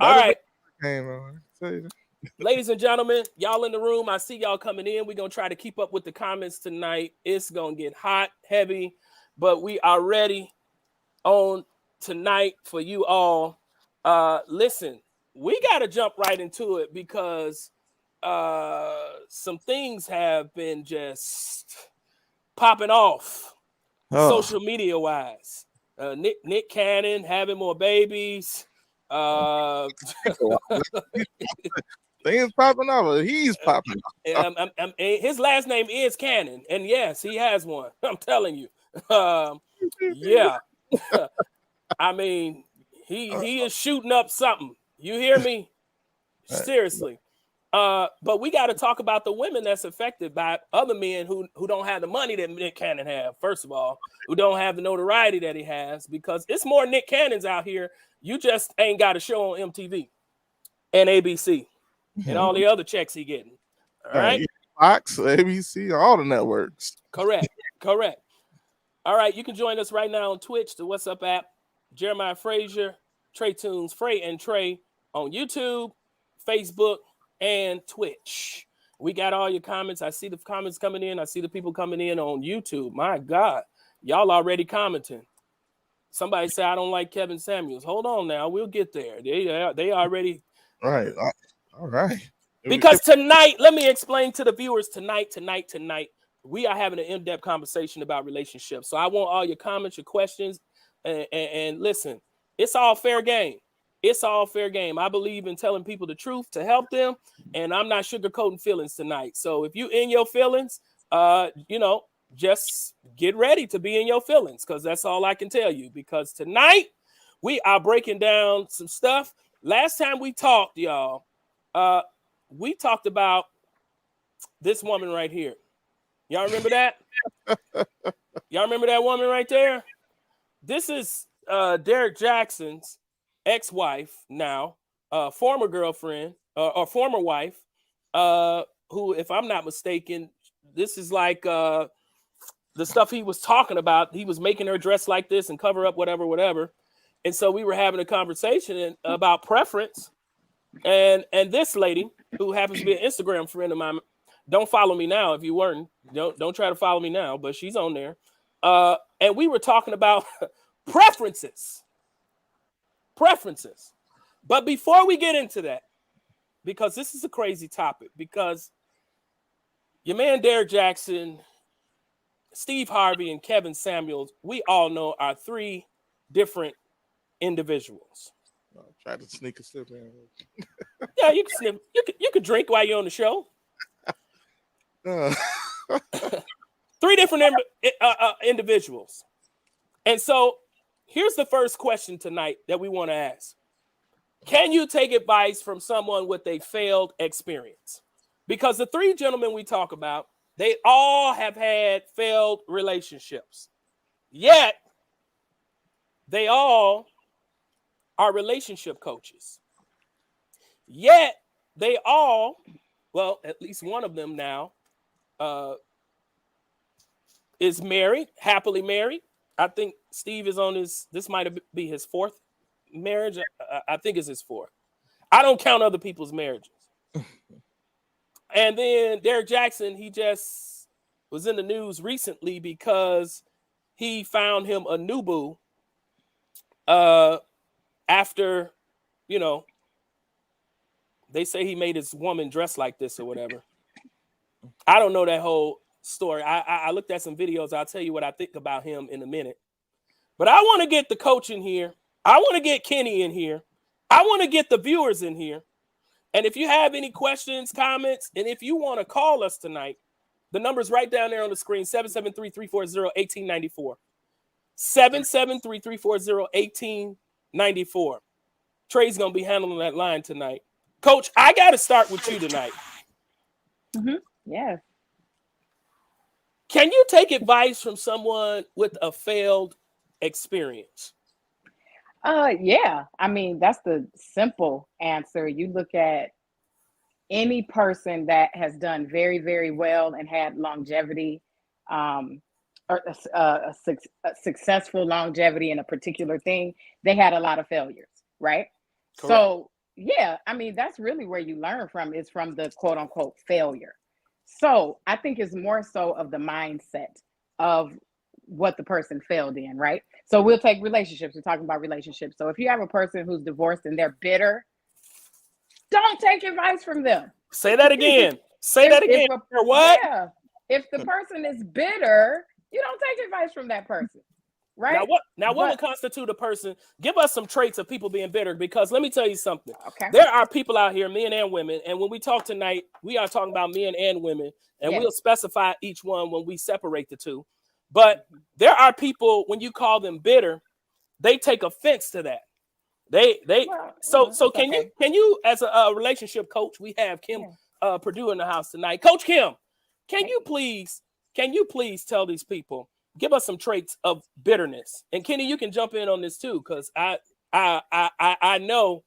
All right. Came on. Ladies and gentlemen, y'all in the room, I see y'all coming in. We're going to try to keep up with the comments tonight. It's going to get hot, heavy, but we are ready on tonight for you all. Listen, we got to jump right into it because some things have been just popping off social media wise. Nick Cannon having more babies. Things popping off. He's popping off. His last name is Cannon, and yes, he has one. I'm telling you. Yeah. I mean, he is shooting up something. You hear me? Seriously. But we got to talk about the women that's affected by other men who don't have the money that Nick Cannon have. First of all, who don't have the notoriety that he has, because it's more Nick Cannons out here. You just ain't got a show on MTV and ABC and all the other checks he getting. All right, Fox, ABC, all the networks. Correct. All right, you can join us right now on Twitch, the What's Up app. Jeremiah Frazier, Trey Tunes, Frey and Trey on YouTube, Facebook, and Twitch. We got all your comments. I see the comments coming in. I see the people coming in on YouTube. My God, y'all already commenting. Somebody say I don't like Kevin Samuels. Hold on now, we'll get there. They already right. All right. Because tonight, let me explain to the viewers tonight, we are having an in-depth conversation about relationships. So I want all your comments, your questions, and listen, it's all fair game. It's all fair game. I believe in telling people the truth to help them, and I'm not sugarcoating feelings tonight. So if you in your feelings, just get ready to be in your feelings, because that's all I can tell you. Because tonight we are breaking down some stuff. Last time we talked, y'all, we talked about this woman right here. Y'all remember that? Y'all remember that woman right there? This is Derek Jackson's ex-wife now, former girlfriend or former wife, who, if I'm not mistaken, this is like the stuff he was talking about. He was making her dress like this and cover up whatever. And so we were having a conversation about preference. And this lady, who happens to be an Instagram friend of mine, don't follow me now if you weren't. Don't try to follow me now, but she's on there. And we were talking about preferences. But before we get into that, because this is a crazy topic, because your man Derek Jackson, Steve Harvey, and Kevin Samuels, we all know are three different individuals. I'll try to sneak a sip in. Yeah, you can sniff. You can drink while you're on the show. Three different individuals. And so here's the first question tonight that we want to ask. Can you take advice from someone with a failed experience? Because the three gentlemen we talk about, they all have had failed relationships. Yet, they all are relationship coaches. Yet, they all, well, at least one of them now, is married, happily married. I think Steve is on this might be his fourth marriage. I think it's his fourth. I don't count other people's marriages. And then Derek Jackson, he just was in the news recently because he found him a new boo after, they say he made his woman dress like this or whatever. I don't know that whole story. I looked at some videos. I'll tell you what I think about him in a minute. But I want to get the coach in here. I want to get Kenny in here. I want to get the viewers in here. And if you have any questions, comments, and if you want to call us tonight, the number's right down there on the screen, 773-340-1894. 773-340-1894. Trey's going to be handling that line tonight. Coach, I got to start with you tonight. Mm-hmm. Yes. Can you take advice from someone with a failed experience? Yeah. I mean, that's the simple answer. You look at any person that has done very, very well and had longevity, or a successful longevity in a particular thing, they had a lot of failures, right? Correct. So yeah, I mean, that's really where you learn from, is from the quote unquote failure. So I think it's more so of the mindset of what the person failed in, right? So we'll take relationships. We're talking about relationships. So if you have a person who's divorced and they're bitter, don't take advice from them. Say that again. Say that again. Or what? Yeah. If the person is bitter, you don't take advice from that person. Right. Now what would constitute a person? Give us some traits of people being bitter, because let me tell you something. Okay. There are people out here, men and women, and when we talk tonight, we are talking about men and women, and we'll specify each one when we separate the two. But there are people, when you call them bitter, they take offense to that. So can you as a relationship coach, we have Kim Purdue in the house tonight. Coach Kim, can you please tell these people, give us some traits of bitterness? And Kenny, you can jump in on this too, because I know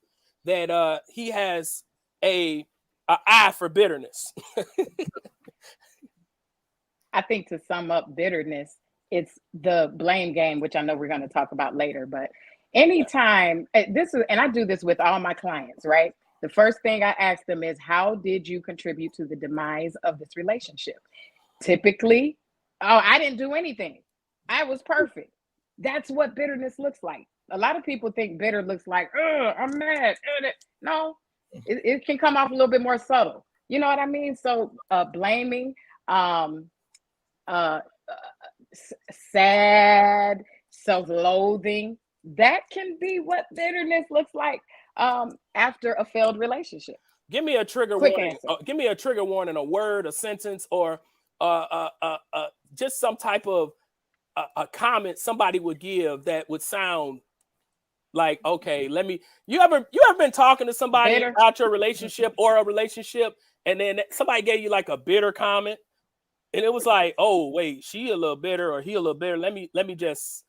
that he has a eye for bitterness. I think to sum up bitterness, it's the blame game, which I know we're going to talk about later. But anytime and I do this with all my clients, right? The first thing I ask them is, how did you contribute to the demise of this relationship? Typically, oh, I didn't do anything. I was perfect. That's what bitterness looks like. A lot of people think bitter looks like, I'm mad. No, it can come off a little bit more subtle. You know what I mean? So blaming, sad, self-loathing, that can be what bitterness looks like after a failed relationship. Give me a trigger warning. Give me a trigger warning, a word, a sentence, or just some type of a comment somebody would give that would sound like, okay, you ever been talking to somebody bitter about your relationship or a relationship, and then somebody gave you like a bitter comment, and it was like, oh wait, she a little bitter or he a little bitter. Let me just.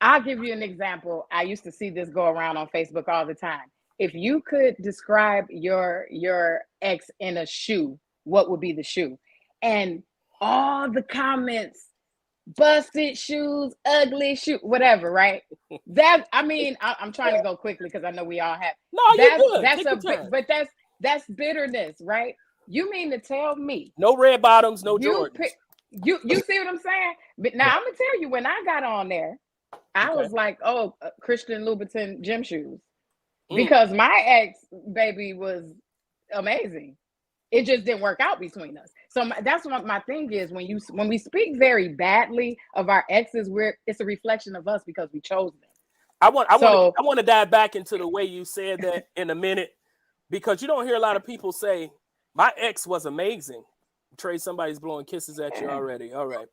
I'll give you an example. I used to see this go around on Facebook all the time. If you could describe your ex in a shoe, what would be the shoe? And all the comments, busted shoes, ugly shoe, whatever, right? That, I mean, I'm trying to go quickly because I know we all have. No, you're good. That's bitterness, right? You mean to tell me no red bottoms, no Jordans? You see what I'm saying? But now I'm gonna tell you, when I got on there, I was like, oh, Christian Louboutin gym shoes, because my ex baby was amazing. It just didn't work out between us. So that's what my thing is. When we speak very badly of our exes, it's a reflection of us because we chose them. I want to dive back into the way you said that in a minute, because you don't hear a lot of people say, my ex was amazing. Trey, somebody's blowing kisses at you already. All right.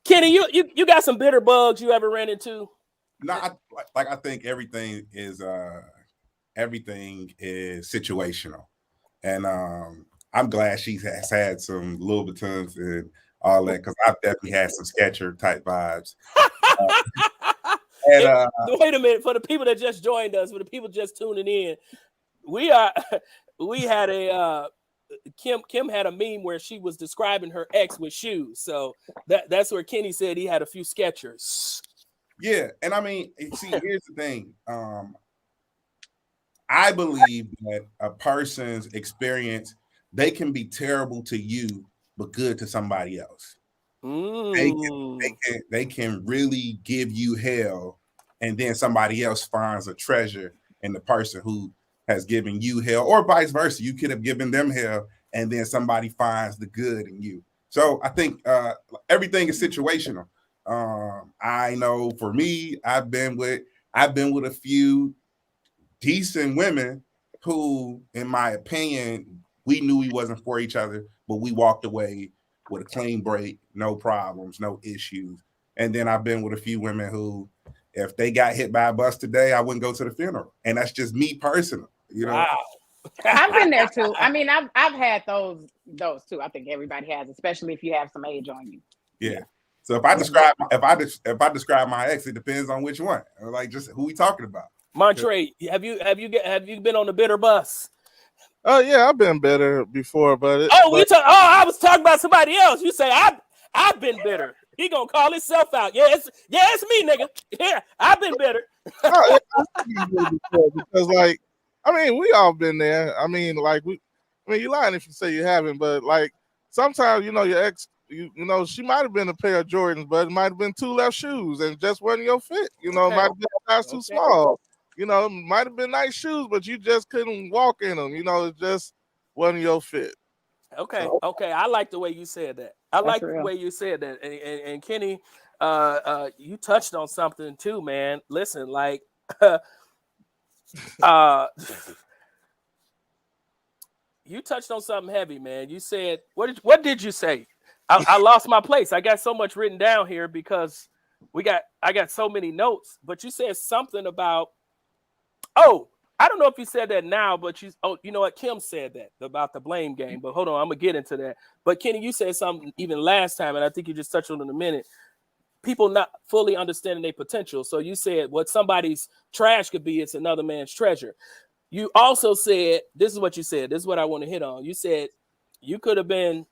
Kenny, you got some bitter bugs you ever ran into? No, I think everything is situational, and I'm glad she has had some Louboutins and all that, because I've definitely had some Skechers type vibes. Wait a minute, for the people that just joined us, for the people just tuning in, we had a Kim had a meme where she was describing her ex with shoes. So that's where Kenny said he had a few Skechers. Yeah, and I mean, see, here's the thing. I believe that a person's experience, they can be terrible to you, but good to somebody else. They can really give you hell, and then somebody else finds a treasure in the person who has given you hell, or vice versa. You could have given them hell, and then somebody finds the good in you. So I think everything is situational. I know for me, I've been with a few decent women who, in my opinion, we knew we wasn't for each other, but we walked away with a clean break, no problems, no issues. And then I've been with a few women who, if they got hit by a bus today, I wouldn't go to the funeral. And that's just me personally, you know. Wow. I've been there too. I mean, I've had those too. I think everybody has, especially if you have some age on you. Yeah. So if I describe my ex, it depends on which one. Like, just who we talking about. Montre, have you been on the bitter bus? Oh yeah, I've been bitter before, but I was talking about somebody else. You say I've been bitter. He gonna call himself out. Yeah, it's me, nigga. Yeah, I've been better. No, because like, I mean, we all been there. I mean, like you're lying if you say you haven't, but like sometimes you know your ex, you know, she might have been a pair of Jordans, but it might have been 2 left shoes and just wasn't your fit. You know, it might have been a size too small. You know, it might have been nice shoes, but you just couldn't walk in them. You know, it just wasn't your fit. Okay, okay. I like the way you said that. I like the way you said that. And Kenny, you touched on something too, man. Listen, like, you touched on something heavy, man. You said, what did you say? I lost my place. I got so much written down here because I got so many notes. But you said something about, I don't know if you said that now, but you know what? Kim said that about the blame game. But hold on, I'm gonna get into that. But Kenny, you said something even last time, and I think you just touched on it in a minute. People not fully understanding their potential. So you said what somebody's trash could be, it's another man's treasure. You also said, this is what you said. This is what I want to hit on. You said you could have been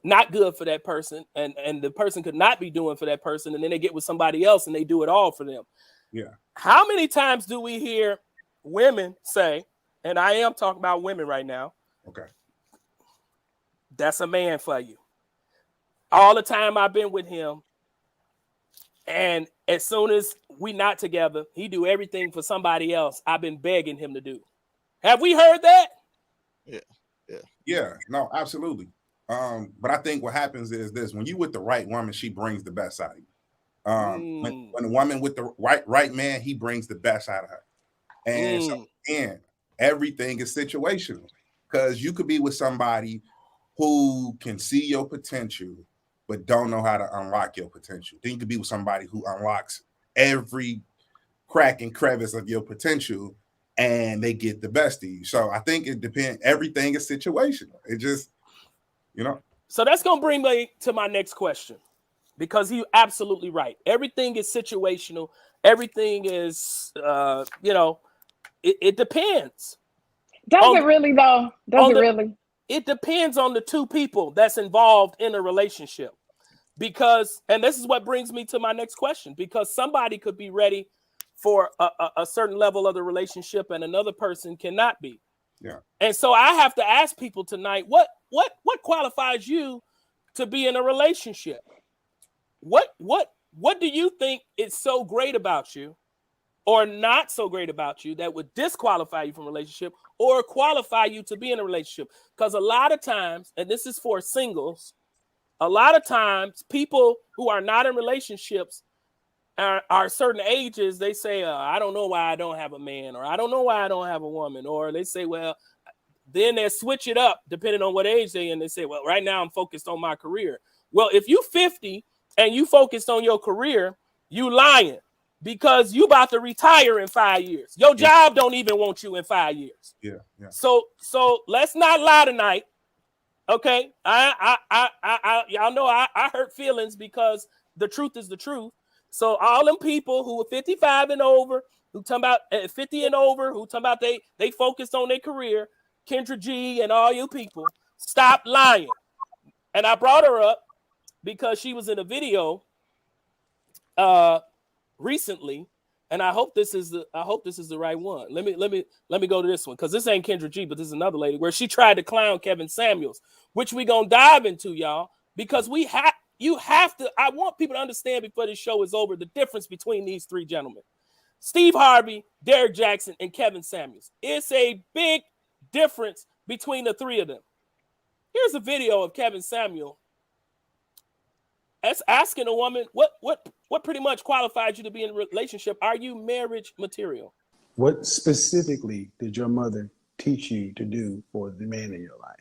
not good for that person, and the person could not be doing for that person, and then they get with somebody else and they do it all for them. Yeah. How many times do we hear women say, and I am talking about women right now, okay, that's a man for you. All the time I've been with him, and as soon as we not together, he do everything for somebody else I've been begging him to do. Have we heard that? Yeah, no, absolutely. But I think what happens is this: when you with the right woman, she brings the best out of you. When a woman with the right man, he brings the best out of her. And so, again, everything is situational, because you could be with somebody who can see your potential but don't know how to unlock your potential. Then you could be with somebody who unlocks every crack and crevice of your potential, and they get the best of you. So I think it depends. Everything is situational. It just, you know. So that's going to bring me to my next question, because you're absolutely right. Everything is situational. Everything is, it depends. Does it really, though? Does it really? It depends on the two people that's involved in a relationship. Because, and this is what brings me to my next question, because somebody could be ready for a certain level of the relationship and another person cannot be. Yeah. And so I have to ask people tonight, what qualifies you to be in a relationship? What do you think is so great about you or not so great about you that would disqualify you from a relationship or qualify you to be in a relationship? Because a lot of times, and this is for singles, a lot of times people who are not in relationships are certain ages, they say, I don't know why I don't have a man, or I don't know why I don't have a woman, or they say, well, then they switch it up depending on what age they're in. They say, well, right now I'm focused on my career. Well, if you 50 and you focused on your career, you lying, because you about to retire in 5 years. Your job don't even want you in 5 years. Yeah. So let's not lie tonight. Okay. Y'all know I hurt feelings because the truth is the truth. So all them people who are 55 and over, who talking about 50 and over, who talking about they focused on their career, Kendra G and all you people, stop lying. And I brought her up because she was in a video recently, and I hope this is the right one. Let me go to this one, because this ain't Kendra G, but this is another lady where she tried to clown Kevin Samuels, which we gonna dive into, y'all, because you have to. I want people to understand before this show is over the difference between these three gentlemen: Steve Harvey, Derrick Jackson, and Kevin Samuels. It's a big difference between the three of them. Here's a video of Kevin Samuel asking a woman, what pretty much qualifies you to be in a relationship? Are you marriage material? What specifically did your mother teach you to do for the man in your life?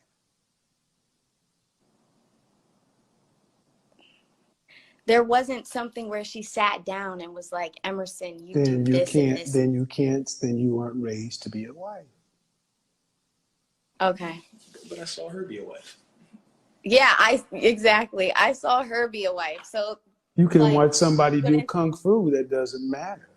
There wasn't something where she sat down and was like, Emerson, you do this and this. Then you weren't raised to be a wife. Okay. But I saw her be a wife. Yeah, exactly. I saw her be a wife. So you can watch somebody do kung fu. That doesn't matter.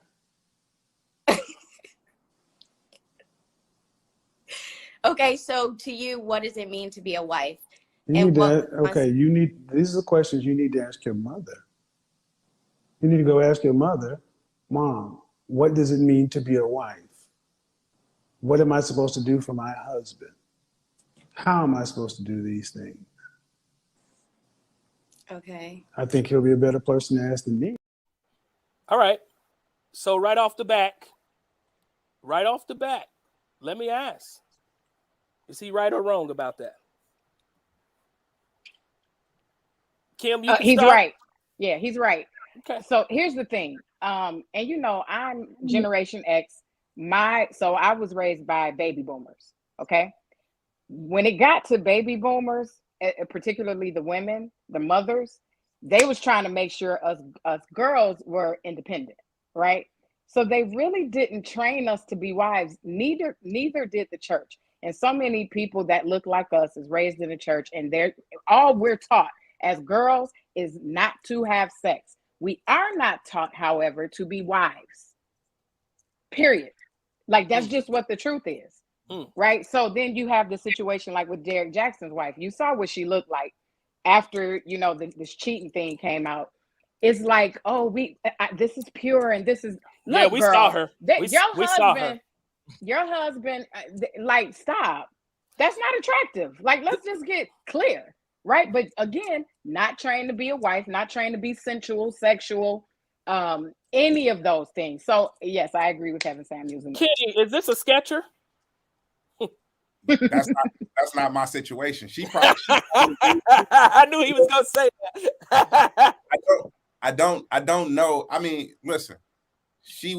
Okay, so to you, what does it mean to be a wife? And what these are the questions you need to ask your mother. You need to go ask your mother, Mom, what does it mean to be a wife? What am I supposed to do for my husband? How am I supposed to do these things? Okay. I think he'll be a better person to ask than me. All right. So right off the bat, let me ask, is he right or wrong about that? Kim, you can He's start. right. Yeah, he's right. Okay. So here's the thing. And I'm Generation X. So I was raised by baby boomers. Okay. When it got to baby boomers, particularly the women, the mothers, they was trying to make sure us girls were independent, right? So they really didn't train us to be wives. Neither did the church. And so many people that look like us is raised in the church, and we're taught as girls is not to have sex. We are not taught, however, to be wives. Period. Like that's just what the truth is. Right. So then you have the situation like with Derek Jackson's wife. You saw what she looked like after, this cheating thing came out. It's like, oh, this is pure, and this is We saw her. Your husband, like, stop. That's not attractive. Like, let's just get clear, right? But again, not trained to be a wife, not trained to be sensual, sexual, any of those things. So yes, I agree with Kevin Samuels. Kenny, is this a sketcher? That's not my situation. She probably. I knew he was gonna say that. I don't know. I mean, listen, she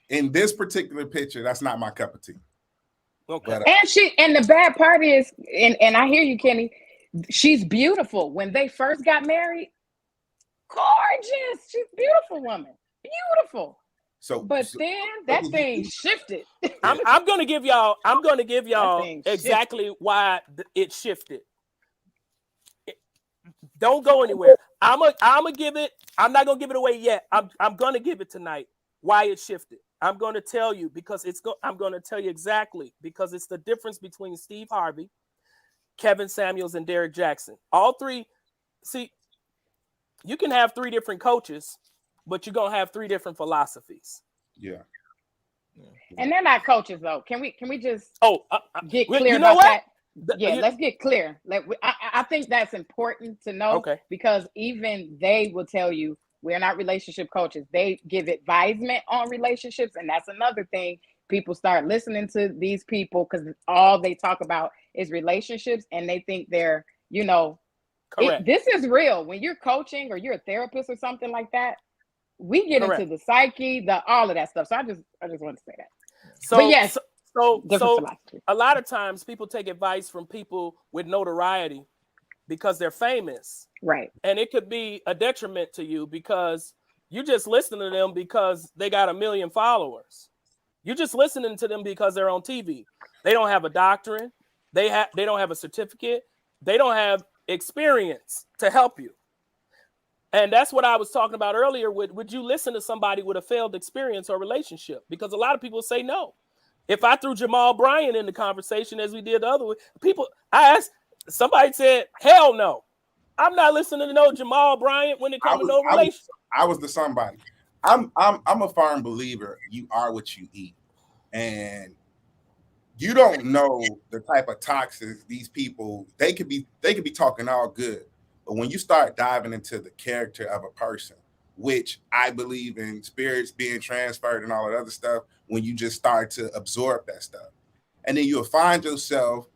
in this particular picture, that's not my cup of tea. Okay. But, and the bad part is, and I hear you, Kenny, she's beautiful. When they first got married, gorgeous. She's a beautiful woman. Beautiful. Then that thing shifted. I'm gonna give y'all exactly why it shifted. Don't go anywhere. I'm gonna give it. I'm not gonna give it away yet. I'm gonna give it tonight. Why it shifted. I'm gonna tell you because I'm gonna tell you exactly because it's the difference between Steve Harvey, Kevin Samuels, and Derek Jackson. All three. See, you can have three different coaches, but you're gonna have three different philosophies. Yeah. And they're not coaches though. Can we just get clear you know about what? that? Let's get clear. I think that's important to know because even they will tell you we're not relationship coaches. They give advisement on relationships, and that's another thing. People start listening to these people because all they talk about is relationships, and they think they're, this is real. When you're coaching or you're a therapist or something like that, we get into the psyche, all of that stuff. So I just want to say that. So but yes, so a lot of times people take advice from people with notoriety because they're famous. Right. And it could be a detriment to you because you just listen to them because they got 1 million followers. You're just listening to them because they're on TV. They don't have a doctorate. They don't have a certificate. They don't have experience to help you. And that's what I was talking about earlier. Would you listen to somebody with a failed experience or relationship? Because a lot of people say no. If I threw Jamal Bryant in the conversation as we did the other way, somebody said, hell no. I'm not listening to no Jamal Bryant when it comes to no relationship. I was the somebody. I'm a firm believer. You are what you eat. And you don't know the type of toxins these people, they could be talking all good. But when you start diving into the character of a person, which I believe in spirits being transferred and all that other stuff, when you just start to absorb that stuff. And then you'll find yourself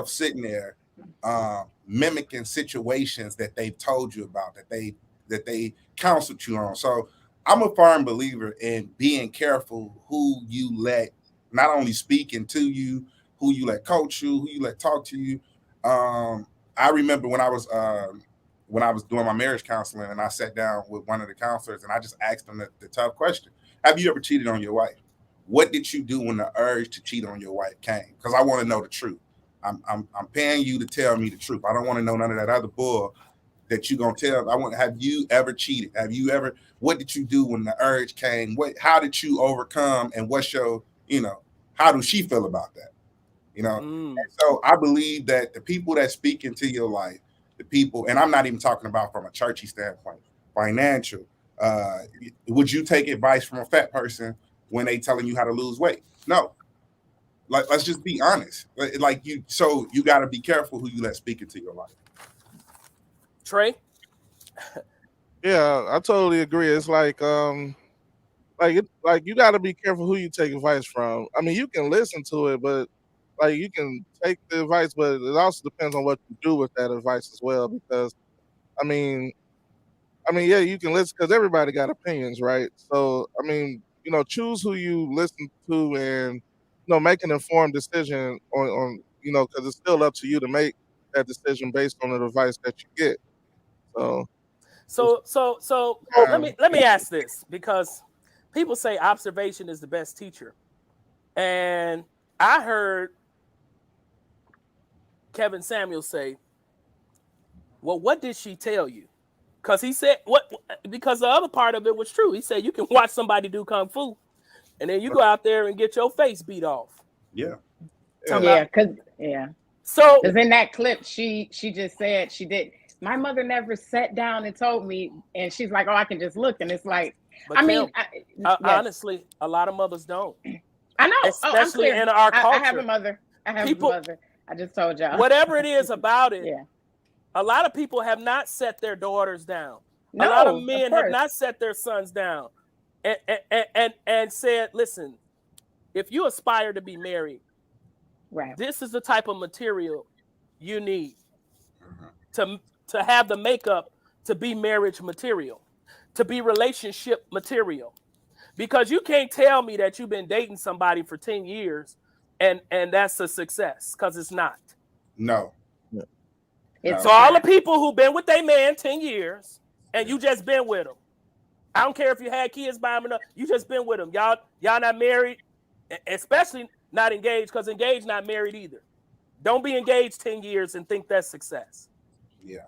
sitting there mimicking situations that they've told you about, that they counseled you on. So I'm a firm believer in being careful who you let not only speak into you, who you let coach you, who you let talk to you. I remember when I was doing my marriage counseling and I sat down with one of the counselors and I just asked them the tough question. Have you ever cheated on your wife? What did you do when the urge to cheat on your wife came? Because I want to know the truth. I'm paying you to tell me the truth. I don't want to know none of that other bull that you're going to tell. Have you ever cheated? What did you do when the urge came? How did you overcome? And what's your, how does she feel about that? you know. And so I believe that the people that speak into your life, the people, and I'm not even talking about from a churchy standpoint, financial. Would you take advice from a fat person when they telling you how to lose weight? No. Like, let's just be honest. Like you, so you got to be careful who you let speak into your life. Trey? Yeah, I totally agree. It's like you got to be careful who you take advice from. I mean, you can listen to it, but like you can take the advice, but it also depends on what you do with that advice as well. Because I mean, yeah, you can listen because everybody got opinions, right? So I mean, choose who you listen to and make an informed decision on because it's still up to you to make that decision based on the advice that you get. So let me ask this, because people say observation is the best teacher. And I heard Kevin Samuels say, well, what did she tell you? Because he said because the other part of it was true. He said you can watch somebody do kung fu and then you go out there and get your face beat off. Yeah. So because in that clip she just said she did. My mother never sat down and told me, and she's like, oh, I can just look. And it's like, honestly, a lot of mothers don't. I know. Especially in our culture. I have a mother. I just told y'all. Whatever it is about it, a lot of people have not set their daughters down. A lot of men have not set their sons down and said, listen, if you aspire to be married, right, this is the type of material you need to have the makeup to be marriage material, to be relationship material. Because you can't tell me that you've been dating somebody for 10 years and that's a success, because it's not. No. So all the people who've been with their man 10 years and you just been with them, I don't care if you had kids by them or not, you just been with them. Y'all not married, especially not engaged, because engaged not married either. Don't be engaged 10 years and think that's success. Yeah.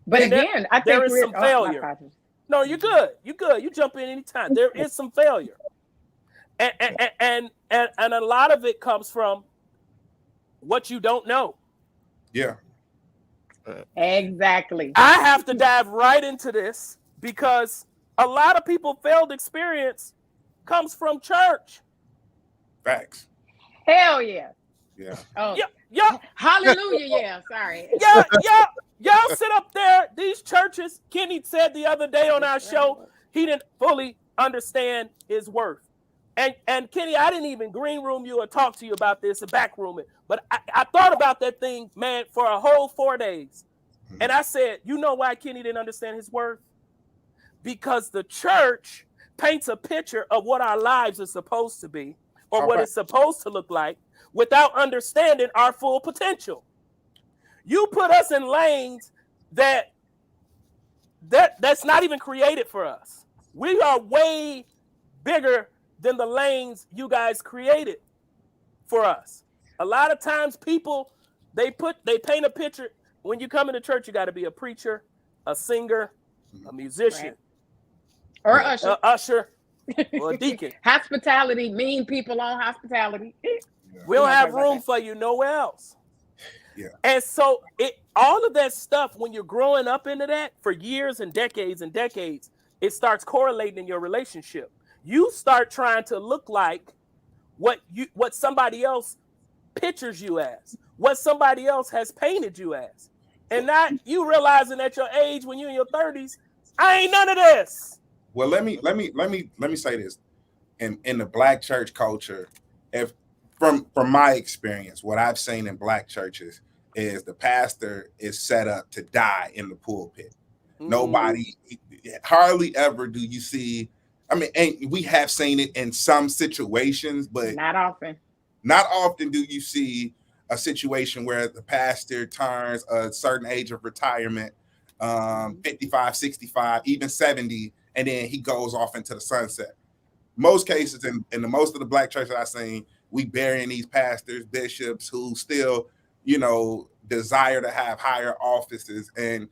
But again, I think there is some failure. No, you're good. You're good. You jump in anytime. There is some failure. And a lot of it comes from what you don't know. Yeah. Exactly. I have to dive right into this because a lot of people failed experience comes from church. Facts. Hell yeah. Yeah. Oh. Yeah. Hallelujah. Yeah. Sorry. Yeah. Y'all sit up there. These churches, Kenny said the other day on our show, he didn't fully understand his worth. And Kenny, I didn't even green room you or talk to you about this and back room it. But I thought about that thing, man, for a whole 4 days. And I said, you know why Kenny didn't understand his worth? Because the church paints a picture of what our lives are supposed to be or what it's supposed to look like without understanding our full potential. You put us in lanes that's not even created for us. We are way bigger than the lanes you guys created for us. A lot of times people, they paint a picture. When you come into church, you got to be a preacher, a singer, a musician, or usher, or a deacon. Hospitality, mean people on hospitality. We don't have room for you nowhere else. Yeah. And so all of that stuff, when you're growing up into that for years and decades, it starts correlating in your relationship. You start trying to look like what somebody else pictures you as, what somebody else has painted you as. And not you realizing at your age, when you're in your 30s, I ain't none of this. Well, let me say this. In the Black church culture, if from my experience, what I've seen in Black churches is the pastor is set up to die in the pulpit. Nobody, hardly ever do you see. I mean, and we have seen it in some situations, but not often. Not often do you see a situation where the pastor turns a certain age of retirement, 55, 65, even 70, and then he goes off into the sunset. Most cases in the most of the Black churches I've seen, we burying these pastors, bishops who still, desire to have higher offices. And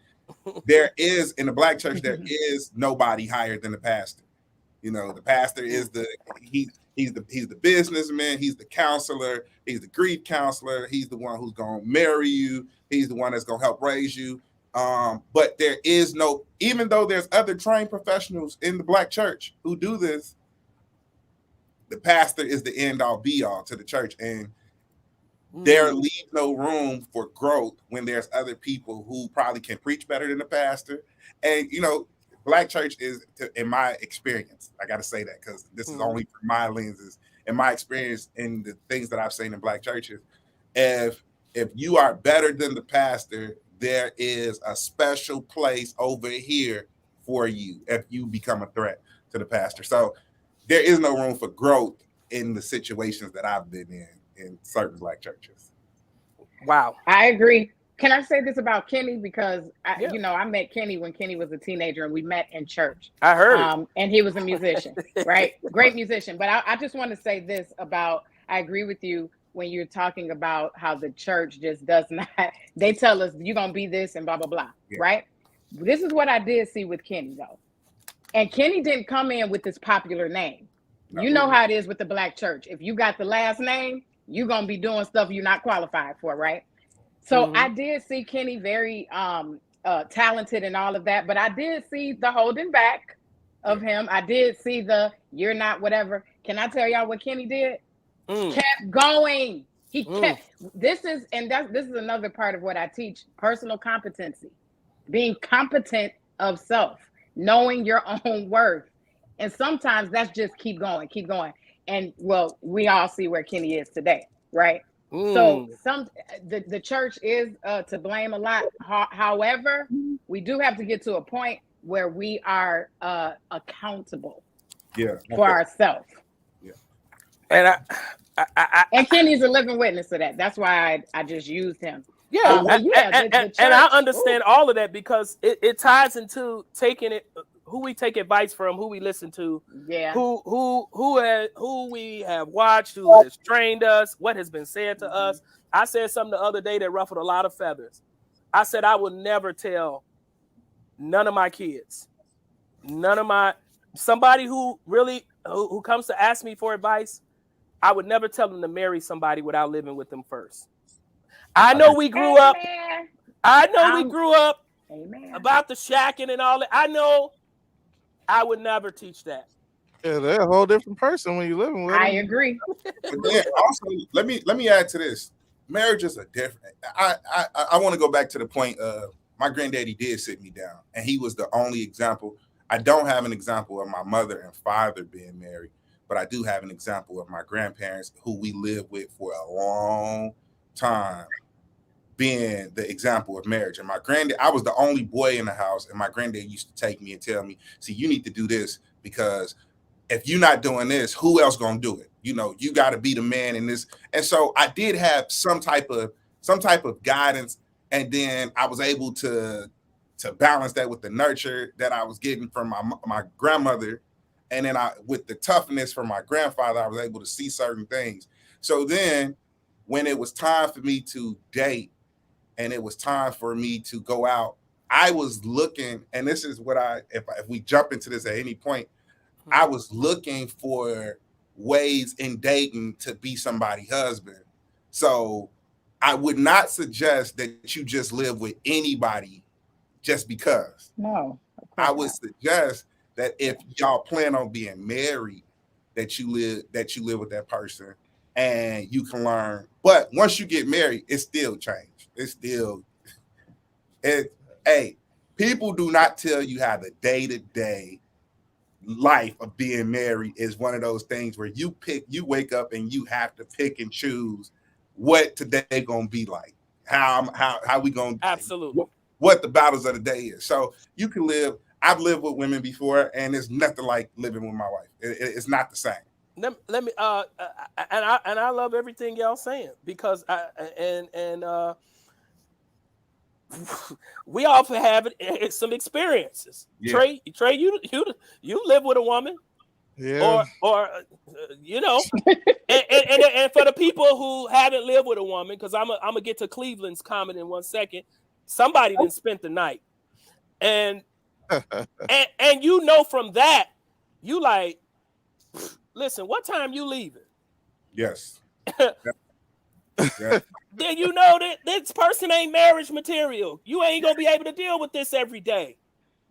there is, in the Black church, there is nobody higher than the pastor. The pastor is he He's the businessman. He's the counselor. He's the grief counselor. He's the one who's gonna marry you. He's the one that's gonna help raise you. But there is no, even though there's other trained professionals in the Black church who do this, the pastor is the end all be all to the church, and there leaves no room for growth when there's other people who probably can preach better than the pastor. And Black church is, in my experience, I got to say that because this is only from my lenses and my experience in the things that I've seen in Black churches. If you are better than the pastor, there is a special place over here for you if you become a threat to the pastor. So there is no room for growth in the situations that I've been in certain Black churches. Wow. I agree. Can I say this about Kenny? Because I met Kenny when Kenny was a teenager, and we met in church. I heard. And he was a musician, right? Great musician. But I just want to say this about, I agree with you when you're talking about how the church just does not, they tell us you're going to be this and blah, blah, blah, right? This is what I did see with Kenny, though. And Kenny didn't come in with this popular name. You know how it is with the Black church. If you got the last name, you're going to be doing stuff you're not qualified for, right? So I did see Kenny very talented and all of that, but I did see the holding back of him. I did see the you're not whatever. Can I tell y'all what Kenny did? Kept going. He kept. This is another part of what I teach: personal competency, being competent of self, knowing your own worth, and sometimes that's just keep going. And well, we all see where Kenny is today, right? So the church is to blame a lot. However, we do have to get to a point where we are accountable for ourselves. Yeah. And and Kenny's a living witness to that. That's why I just used him. Yeah, and I understand all of that because it ties into taking it. Who we take advice from, who we listen to, who we have watched, who has trained us, what has been said to us. I said something the other day that ruffled a lot of feathers. I said I would never tell none of my kids, somebody who really who comes to ask me for advice, I would never tell them to marry somebody without living with them first. I know we grew up. We grew up about the shacking and all that. I know. I would never teach that. Yeah, they're a whole different person when you're living with them. I agree. But then also, let me add to this. Marriages are different. I want to go back to the point of my granddaddy did sit me down, and he was the only example. I don't have an example of my mother and father being married, but I do have an example of my grandparents who we lived with for a long time being the example of marriage. And my granddad, I was the only boy in the house, and my granddad used to take me and tell me, see, you need to do this because if you're not doing this, who else gonna do it? You got to be the man in this. And so I did have some type of guidance, and then I was able to balance that with the nurture that I was getting from my grandmother, and then with the toughness from my grandfather, I was able to see certain things. So then when it was time for me to date and it was time for me to go out, I was looking, and this is what if we jump into this at any point, I was looking for ways in dating to be somebody's husband. So I would not suggest that you just live with anybody just because. No. I would suggest that if y'all plan on being married, that you live with that person and you can learn. But once you get married, it's still changed. Hey, people do not tell you how the day-to-day life of being married is one of those things where you wake up and you have to pick and choose what today gonna be like, how we gonna absolutely what the battles of the day is. So you can live. I've lived with women before, and it's nothing like living with my wife. It's not the same. Let me and I love everything y'all saying because we all have some experiences. Yeah. Trey, you live with a woman, yeah, or and for the people who haven't lived with a woman, because I'm gonna get to Cleveland's comment in 1 second. Somebody done spent the night, and and from that, you like, listen, what time you leaving? Yes. Yeah. Then you know that this person ain't marriage material. You ain't gonna be able to deal with this every day.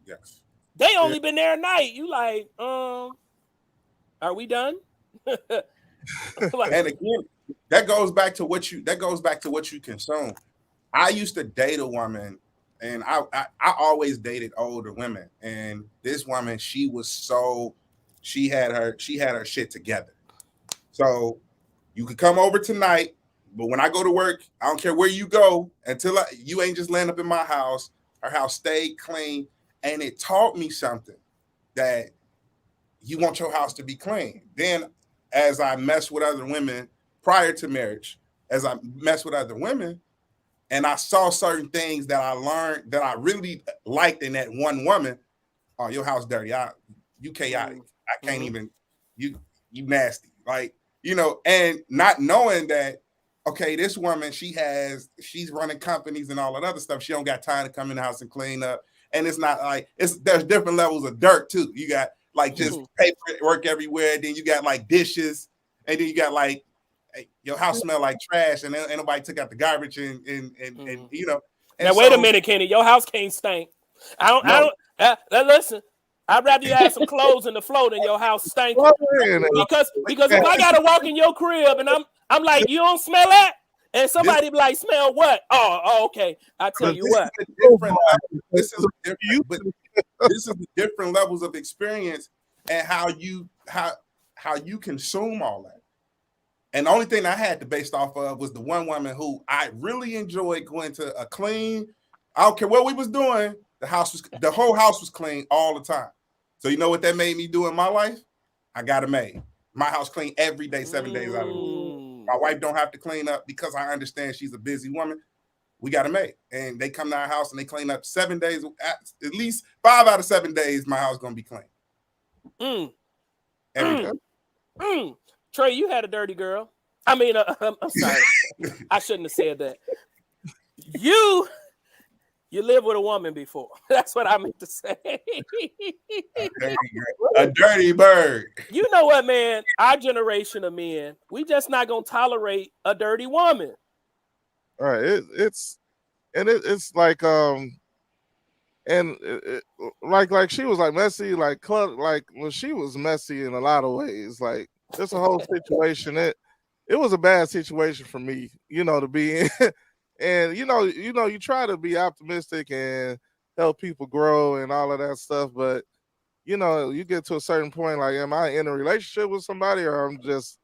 Yes. They only been there a night. You like, are we done? Like, And again, that goes back to what you consume. I used to date a woman, and I always dated older women. And this woman, she had her shit together. So you could come over tonight, but when I go to work, I don't care where you go until you ain't just land up in my house. Her house stayed clean, and it taught me something, that you want your house to be clean. Then, as I mess with other women prior to marriage, as I mess with other women, and I saw certain things that I learned that I really liked in that one woman. Oh, your house dirty. You chaotic. I can't even. You nasty. Like, and not knowing that. Okay, this woman, she's running companies and all that other stuff. She don't got time to come in the house and clean up. And it's not like there's different levels of dirt too. You got like just paper work everywhere. Then you got like dishes, and then you got like your house smell like trash, and ain't nobody took out the garbage and now wait a minute, Kenny. Your house can't stink. I don't. Listen, I'd rather you have some clothes in the floor than your house stinking. Because if I gotta walk in your crib and I'm like, you don't smell that, and somebody be like, smell what? Oh, okay. I tell you what. This is the different levels of experience and how you consume all that. And the only thing I had to base off of was the one woman who I really enjoyed going to a clean. I don't care what we was doing. The whole house was clean all the time. So you know what that made me do in my life? I got a maid. My house clean every day, 7 days out of the week. My wife don't have to clean up because I understand she's a busy woman. We got a maid, and they come to our house and they clean up 7 days. At least 5 out of 7 days, my house gonna be clean. Every day. Trey, you had a dirty girl. I mean, I'm sorry. I shouldn't have said that. You lived with a woman before. That's what I meant to say. A dirty bird. You know what, man? Our generation of men, we just not gonna tolerate a dirty woman. All right, it's like like she was like messy, like when she was messy in a lot of ways. Like it's a whole situation. It was a bad situation for me, to be in. And you try to be optimistic and help people grow and all of that stuff, but you get to a certain point, like, am I in a relationship with somebody, or I'm just,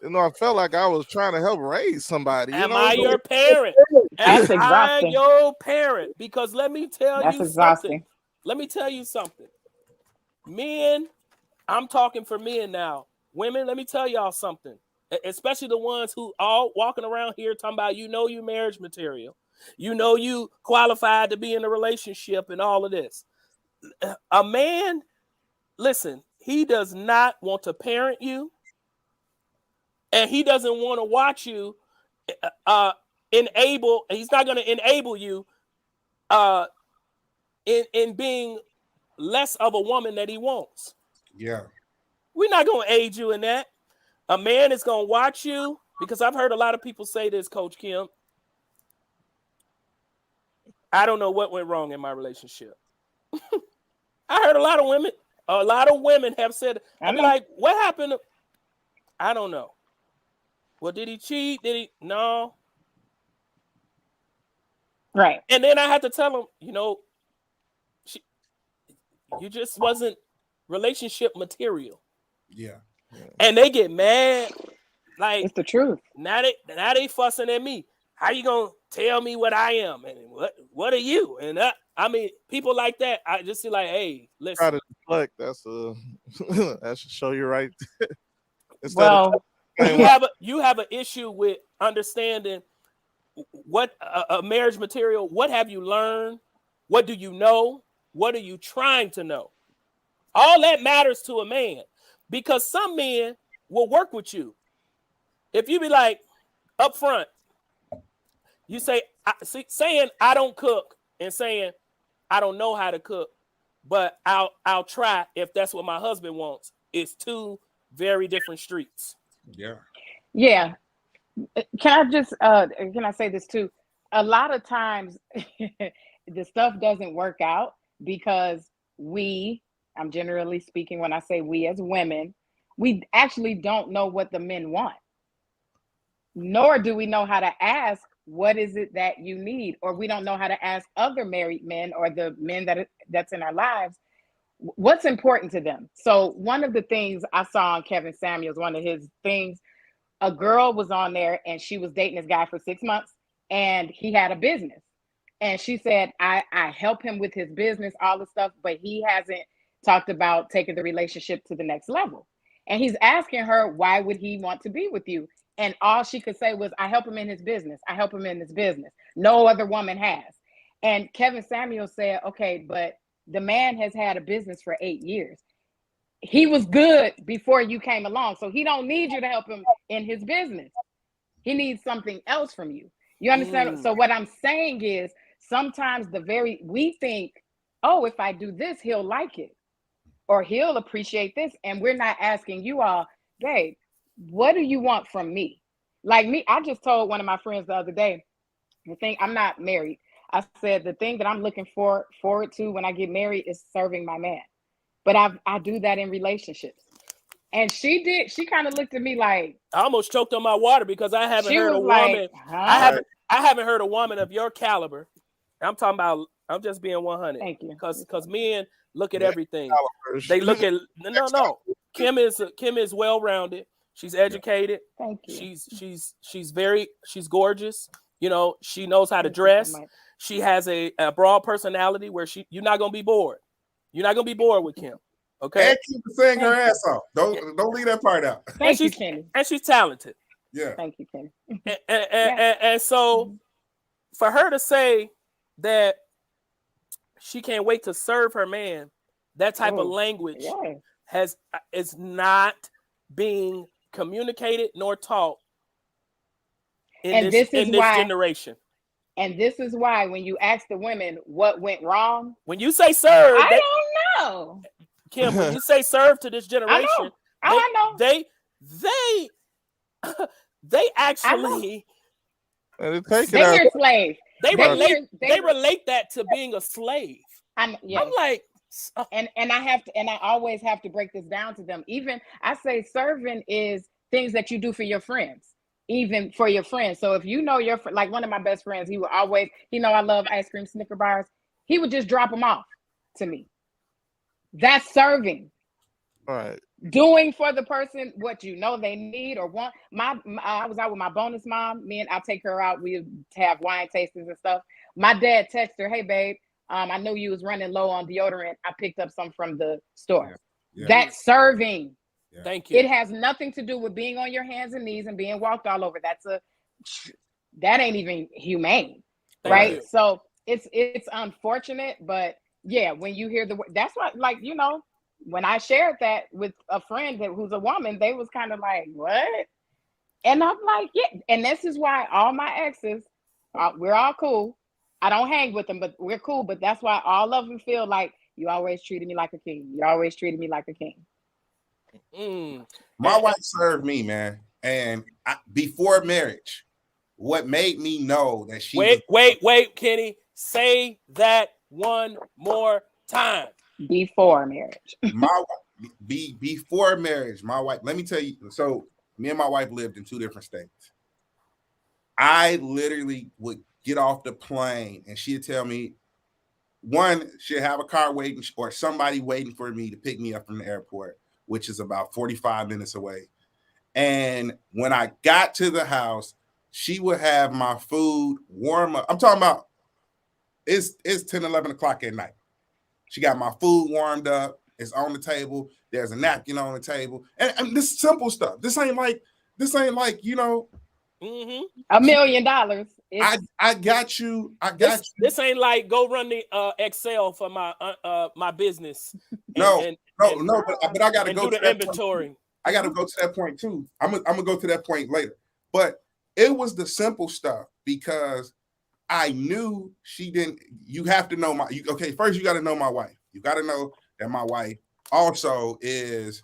I felt like I was trying to help raise somebody. Am I your parent? That's Am I exhausting. your parent? Because let me tell That's you exhausting. something. Let me tell you something. Men, I'm talking for men now. Women, let me tell y'all something. Especially the ones who all walking around here talking about, you marriage material. You qualified to be in a relationship and all of this. A man, listen, he does not want to parent you, and he doesn't want to watch you he's not going to enable you in being less of a woman that he wants. Yeah. We're not going to aid you in that. A man is going to watch you, because I've heard a lot of people say this, Coach Kim. I don't know what went wrong in my relationship. I heard a lot of women have said, I'm like, what happened? I don't know. Well, did he cheat? No. Right. And then I had to tell him, you just wasn't relationship material. Yeah. And they get mad. Like, it's the truth. Now they fussing at me. How you gonna tell me what I am? And what are you? And I mean, people like that, I just see like, hey, listen. Try to deflect. That should show you right. Well, you have an issue with understanding what a marriage material. What have you learned? What do you know? What are you trying to know? All that matters to a man, because some men will work with you. If you be like up front, you say, saying I don't cook and saying I don't know how to cook, but I'll try if that's what my husband wants. It's two very different streets. Yeah. Yeah. Can I say this too? A lot of times the stuff doesn't work out because I'm generally speaking when I say we as women, we actually don't know what the men want. Nor do we know how to ask, what is it that you need? Or we don't know how to ask other married men or the men that's in our lives, what's important to them. So one of the things I saw on Kevin Samuels, one of his things, a girl was on there and she was dating this guy for 6 months and he had a business. And she said, I help him with his business, all the stuff, but he hasn't talked about taking the relationship to the next level. And he's asking her, why would he want to be with you? And all she could say was, I help him in his business. I help him in his business. No other woman has. And Kevin Samuels said, okay, but the man has had a business for 8 years. He was good before you came along. So he don't need you to help him in his business. He needs something else from you. You understand? So what I'm saying is sometimes we think, oh, if I do this, he'll like it or he'll appreciate this. And we're not asking you all, babe, what do you want from me? Like me, I just told one of my friends the other day, I'm not married. I said, the thing that I'm looking forward to when I get married is serving my man. But I do that in relationships. And she kind of looked at me like, I almost choked on my water because I haven't heard a woman. Huh? I haven't heard a woman of your caliber. I'm talking about, I'm just being 100. Thank you. Because men look at everything. They look at no. Kim is well-rounded. She's educated. Thank you. She's gorgeous. You know, she knows how to dress. She has a broad personality where you're not gonna be bored. You're not gonna be bored with Kim. Okay. And keep saying her ass off. Don't leave that part out. Thank you, Kenny. And she's talented. Yeah. Thank you, Kenny. And so for her to say that she can't wait to serve her man, that type of language is not being communicated nor taught in this generation. And this is why when you ask the women what went wrong, when you say serve, I don't know. Kim, when you say serve to this generation, I know. They actually they're slaves. They relate that to being a slave. I'm like, and I always have to break this down to them. Even I say serving is things that you do for your friends, even for your friends. So if you know like one of my best friends, he would always, I love ice cream, Snicker bars. He would just drop them off to me. That's serving. All right. Doing for the person what you know they need or want. I was out with my bonus mom. I'll take her out. We have wine tastings and stuff. My dad texted her, "Hey babe, I knew you was running low on deodorant. I picked up some from the store." Yeah. That's serving. Yeah. Thank you. It has nothing to do with being on your hands and knees and being walked all over. That ain't even humane, right? You. So it's unfortunate, but yeah, when you hear that's what, like, when I shared that with a friend who's a woman, they was kind of like, what? And I'm like, yeah. And this is why all my exes, we're all cool. I don't hang with them, but we're cool. But that's why all of them feel like, you always treated me like a king. You always treated me like a king. My wife served me, man. And before marriage, what made me know that she Wait, Kenny. Say that one more time. Before marriage. Before marriage, my wife, let me tell you, so me and my wife lived in 2 different states. I literally would get off the plane and she'd tell me, one, she'd have a car waiting or somebody waiting for me to pick me up from the airport, which is about 45 minutes away. And when I got to the house, she would have my food warm up. I'm talking about it's 10, 11 o'clock at night. She got my food warmed up. It's on the table. There's a napkin on the table. And this simple stuff. This ain't like, $1 million. I got you. This ain't like go run the Excel for my business. But I gotta go to the inventory. I gotta go to that point too. I'm gonna go to that point later. But it was the simple stuff because I knew she didn't. You have to know first you got to know my wife. You got to know that my wife also is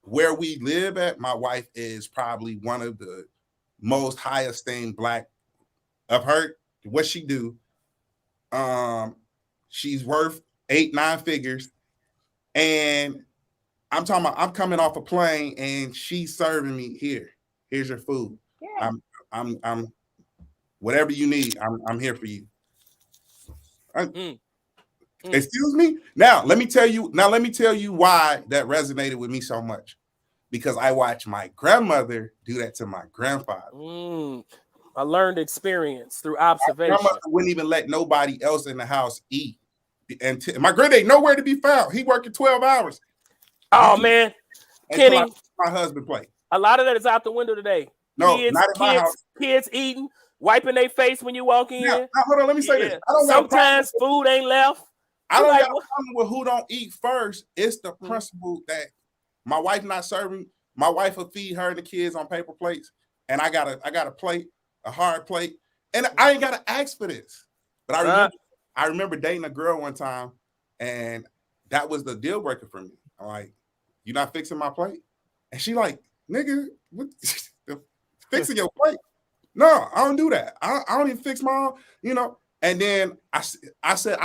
where we live at, my wife is probably one of the most high esteemed Black of her. What she do, she's worth 8-9 figures, and I'm talking about I'm coming off a plane and she's serving me here. Here's your food. Yeah. I'm whatever you need. I'm here for you. Excuse me. Now let me tell you why that resonated with me so much. Because I watched my grandmother do that to my grandfather. I learned experience through observation. My grandmother wouldn't even let nobody else in the house eat. And my granddad nowhere to be found. He working 12 hours. Oh man, Kenny, my husband play. A lot of that is out the window today. No, not in my house. Kids eating, wiping their face when you walk in. Now, hold on, let me say this. Sometimes food ain't left. I don't have a problem with who don't eat first. It's the principle that my wife not serving. My wife will feed her and the kids on paper plates, and I got a plate, a hard plate, and I ain't gotta ask for this. But I remember dating a girl one time, and that was the deal breaker for me. I'm like, you not fixing my plate? And she like, nigga, what, fixing your plate? No, I don't do that. I don't even fix my, And then I said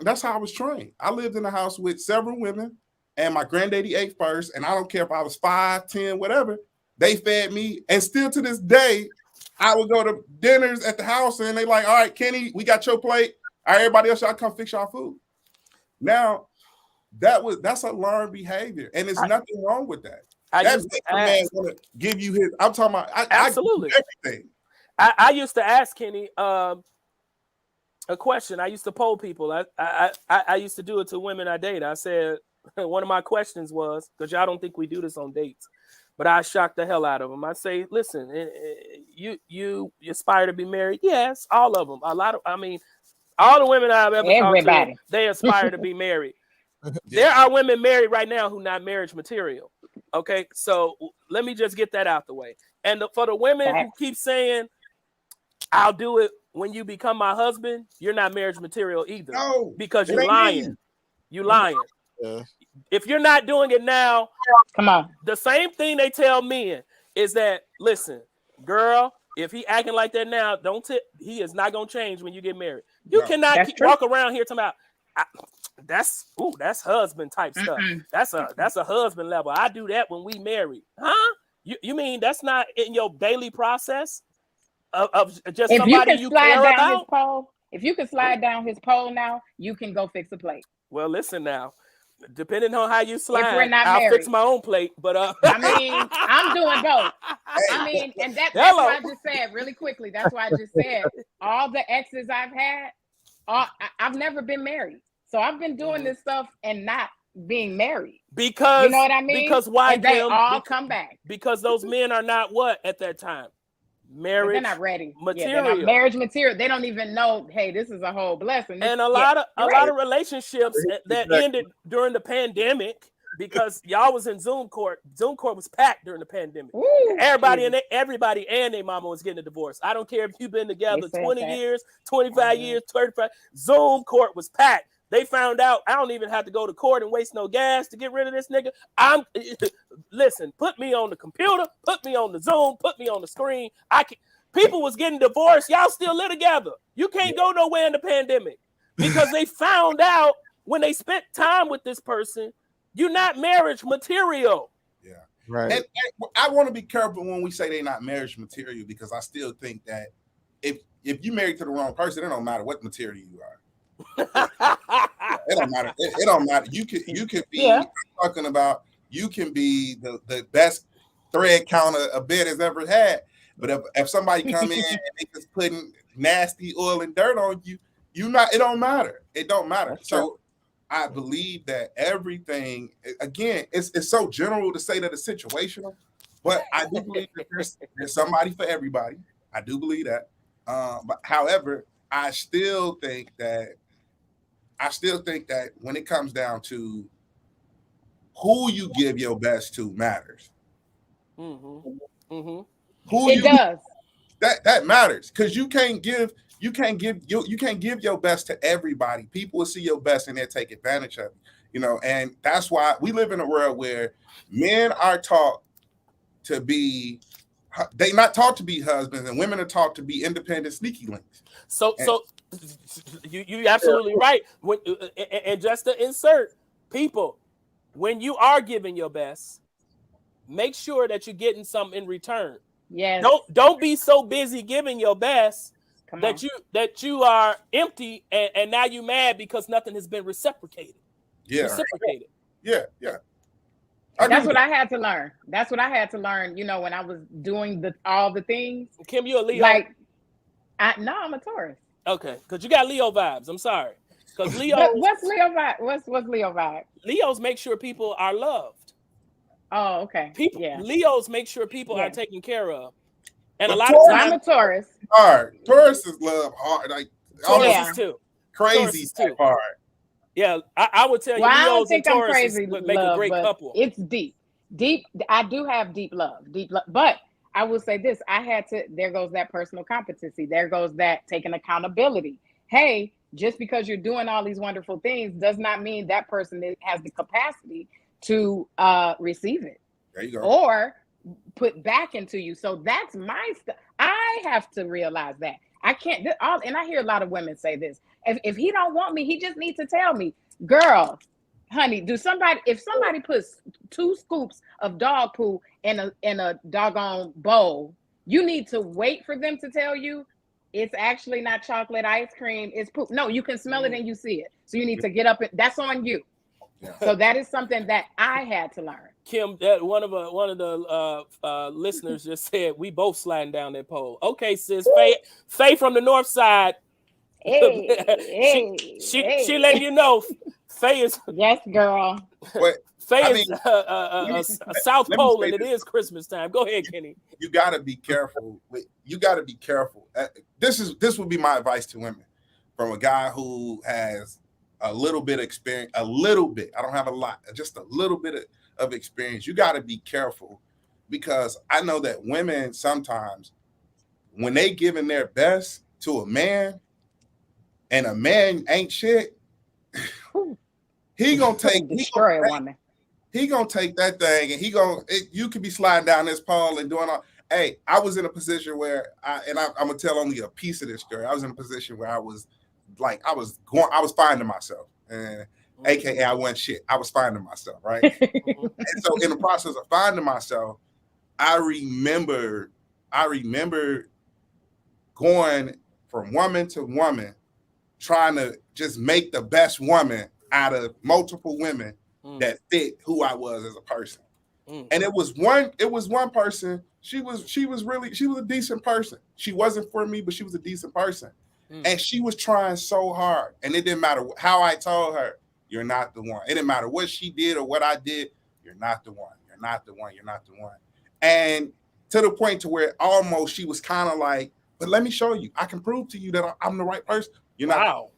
that's how I was trained. I lived in a house with several women, and my granddaddy ate first. And I don't care if I was 5, 10, whatever. They fed me, and still to this day, I would go to dinners at the house, and they like, all right, Kenny, we got your plate. All right, everybody else, y'all come fix y'all food. Now, that's a learned behavior, and there's nothing wrong with that. That man gonna give you his. I'm talking about absolutely everything. I used to ask Kenny a question. I used to poll people. I used to do it to women I date. I said one of my questions was, because y'all don't think we do this on dates, but I shocked the hell out of them. I say, listen, you aspire to be married? Yes, all of them. All the women I've ever talked to, they aspire to be married. There are women married right now who not marriage material. Okay, so let me just get that out the way. And for the women who keep saying, I'll do it when you become my husband, you're not marriage material either. No, because you're lying. You lying. Yeah. If you're not doing it now, come on. The same thing they tell men is that, listen, girl, if he acting like that now, he is not gonna change when you get married. You cannot walk around here talking about that's husband type stuff. That's a husband level. I do that when we married. Huh? You mean that's not in your daily process of just somebody you care about? If you can slide down his pole now, you can go fix a plate. Well, listen now. Depending on how you slide, I'll fix my own plate. But I'm doing both. And that's why I just said really quickly. That's why I just said all the exes I've had, I've never been married. So I've been doing this stuff and not being married. Because you know what I mean? Because why? And they all come back. Because those men are not what at that time? Marriage. They're not ready. Material. Yeah, they're not marriage material. They don't even know, hey, this is a whole blessing. And a lot of relationships that ended during the pandemic because y'all was in Zoom court. Zoom court was packed during the pandemic. Ooh, everybody and their mama was getting a divorce. I don't care if you've been together 20 years, 25 years, 35. Zoom court was packed. They found out I don't even have to go to court and waste no gas to get rid of this nigga. Listen, put me on the computer, put me on the Zoom, put me on the screen. People was getting divorced. Y'all still live together. You can't go nowhere in the pandemic because they found out when they spent time with this person, you're not marriage material. Yeah. Right. And I want to be careful when we say they're not marriage material because I still think that if you married to the wrong person, it don't matter what material you are. It don't matter. It don't matter. You could be talking about. You can be the best thread counter a bed has ever had. But if somebody come in and they just putting nasty oil and dirt on you, it don't matter. It don't matter. That's so true. I believe that everything again, it's so general to say that it's situational, but I do believe that there's somebody for everybody. I do believe that. But however, I still think that when it comes down to who you give your best to matters. Mm-hmm. It does. That matters because you can't give your best to everybody. People will see your best and they'll take advantage of it. And that's why we live in a world where men are taught to be, they not taught to be husbands, and women are taught to be independent sneaky links. So you absolutely right. And just to insert, people, when you are giving your best, make sure that you're getting something in return. Yes. Don't be so busy giving your best that you are empty and now you mad because nothing has been reciprocated. Yeah. Reciprocated. Yeah. That's what I had to learn. That's what I had to learn, when I was doing all the things. Kim, you a Leo? No, I'm a Taurus. Okay, because you got Leo vibes. I'm sorry. Because Leo. What's Leo vibe? What's Leo vibe? Leos make sure people are loved. Oh, okay. Leos make sure people are taken care of. And a lot Taurus, of times, I'm a Taurus. Hard. Taurus is love hard. Like Taurus too. Crazy too. Hard. Yeah, I would tell you, I don't Leos think and I'm Taurus crazy would make a great couple. It's deep. I do have deep love, but I will say this: there goes that personal competency. There goes that taking accountability. Hey, just because you're doing all these wonderful things does not mean that person has the capacity to receive it. There you go. Or put back into you. So that's my stuff. I have to realize that. I can't, and I hear a lot of women say this. If he don't want me, he just needs to tell me. Girl, honey, if somebody puts 2 scoops of dog poo in a doggone bowl, you need to wait for them to tell you it's actually not chocolate ice cream, it's poop. No, you can smell it and you see it. So you need to get up, that's on you. Yeah. So that is something that I had to learn. Kim, that one of the listeners just said we both sliding down that pole. Okay, sis, Faye from the north side. She letting you know Faye is yes, girl. Faye is a South Pole, and it is Christmas time. Go ahead, Kenny. You got to be careful. You got to be careful. This would be my advice to women from a guy who has a little bit of experience. A little bit. I don't have a lot. Just a little bit of experience. You got to be careful because I know that women sometimes, when they giving their best to a man, and a man ain't shit, he gonna take destroy a woman. He gonna take that thing and you could be sliding down this pole and doing all. Hey, I was in a position where I'm gonna tell only a piece of this story. I was in a position where I was finding myself, and AKA I wasn't shit. I was finding myself, right? And so in the process of finding myself, I remember going from woman to woman, trying to just make the best woman out of multiple women that fit who I was as a person. And it was one person. She was a decent person. She wasn't for me, but she was a decent person. And she was trying so hard. And it didn't matter how I told her, you're not the one. It didn't matter what she did or what I did. You're not the one. You're not the one. You're not the one. And to the point to where almost she was kind of like, but let me show you. I can prove to you that I'm the right person. You're not